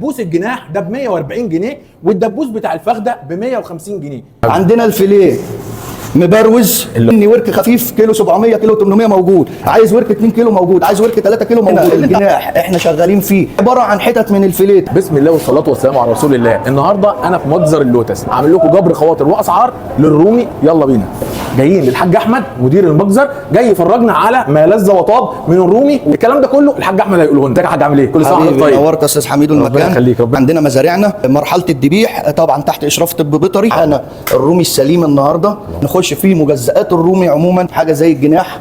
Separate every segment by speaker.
Speaker 1: دبوس الجناح ده ب 140 جنيه والدبوس بتاع الفخده ب 150 جنيه.
Speaker 2: عندنا الفيليه مبروز اني ورك خفيف كيلو 700 كيلو 800 موجود، عايز ورك 2 كيلو موجود، عايز ورك 3 كيلو موجود. الجناح احنا شغالين فيه عباره عن حتت من الفيليه.
Speaker 1: بسم الله والصلاه والسلام على رسول الله. النهارده انا في متجر اللوتس عامل لكم جبر خواطر واسعار للرومي. يلا بينا. جايين للحاج احمد مدير المتجر جاي يفرجنا على ما لذ وطاب من الرومي، والكلام ده كله الحاج احمد هيقوله لنا. يا حاج عامل ايه؟ كل سنه وانت طيب.
Speaker 2: نورت يا استاذ حميد المكان.
Speaker 1: يخليك.
Speaker 2: عندنا مزارعنا مرحله الذبيح طبعا تحت اشراف طب بيطري. انا الرومي السليم النهارده نخش فيه مجزئات الرومي عموما، حاجه زي الجناح.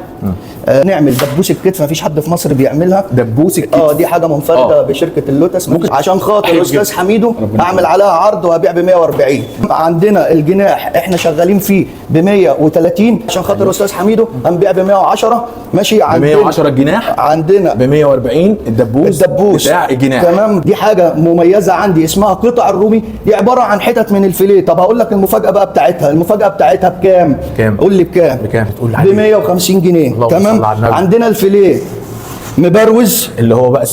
Speaker 2: نعمل دبوس الكتف، مفيش حد في مصر بيعملها.
Speaker 1: دبوس الكتف
Speaker 2: دي حاجه منفرده بشركه اللوتس. عشان خاطر الاستاذ حميدو اعمل عليها عرض وابيع ب 140. عندنا الجناح احنا شغالين فيه ب 130 عشان خاطر الاستاذ حميدو هنبيع ب 110. ماشي.
Speaker 1: ب 110 الجناح،
Speaker 2: عندنا
Speaker 1: ب 140 الدبوس بتاع الجناح.
Speaker 2: تمام. دي حاجه مميزه عندي اسمها قطع الرومي، دي عباره عن حتت من الفيليه. طب هقول لك المفاجاه بقى بتاعتها. المفاجاه بتاعتها بكام؟ قول لي بكام؟
Speaker 1: بتقول
Speaker 2: ب 150 جنيه. تمام. عندنا الفيليه مبروز
Speaker 1: اللي هو بقى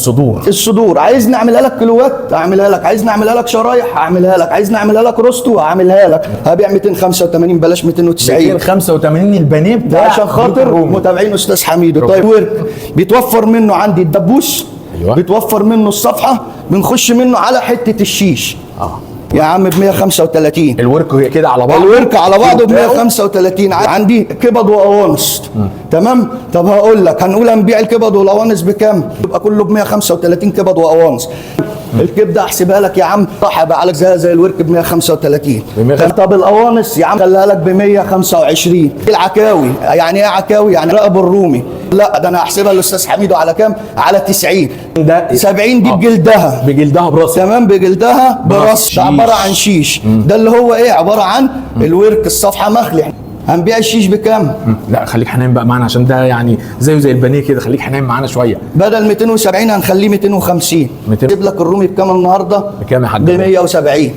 Speaker 1: الصدور.
Speaker 2: عايز نعملها لك كيلوات اعملها لك، عايز نعملها لك شرايح اعملها لك، عايز نعملها لك روستو اعملها لك. هبيع 285 بلاش 290.
Speaker 1: 285 البانيه بتاع
Speaker 2: عشان خاطر متابعين استاذ حميدو. طيب ورك بيتوفر منه عندي الدبوس. أيوة. بيتوفر منه الصفحه، بنخش منه على حته الشيش. يا عم ب 135
Speaker 1: الورك كده على بعضه.
Speaker 2: الورك على بعضه ب 135. عندي كبد وقوانص. تمام. طب هقول لك هنقول هنبيع الكبد والقوانص بكام؟ يبقى كله ب 135 كبد وقوانص. الكبده احسبها لك يا عم صح، هبيعها لك زي الورك ب 135. طب القوانص يا عم خليها لك ب 125. العكاوي يعني ايه عكاوي؟ يعني رقب الرومي. لا ده انا هحسبها للاستاذ حميدو على كام؟ على 90.
Speaker 1: ده
Speaker 2: 70 دي بجلدها.
Speaker 1: بجلدها براسها.
Speaker 2: تمام. بجلدها براس. ده عباره عن شيش. ده اللي هو ايه؟ عباره عن الورك الصفحه مخلي. هنبيع الشيش بكام؟
Speaker 1: لا خليك حنان بقى معانا عشان ده يعني زيه زي البانيه كده. خليك حنان معانا شويه.
Speaker 2: بدل 270 هنخليه 250. اجيب لك الرومي بكام النهارده؟
Speaker 1: بكام يا حاج؟
Speaker 2: ب 170.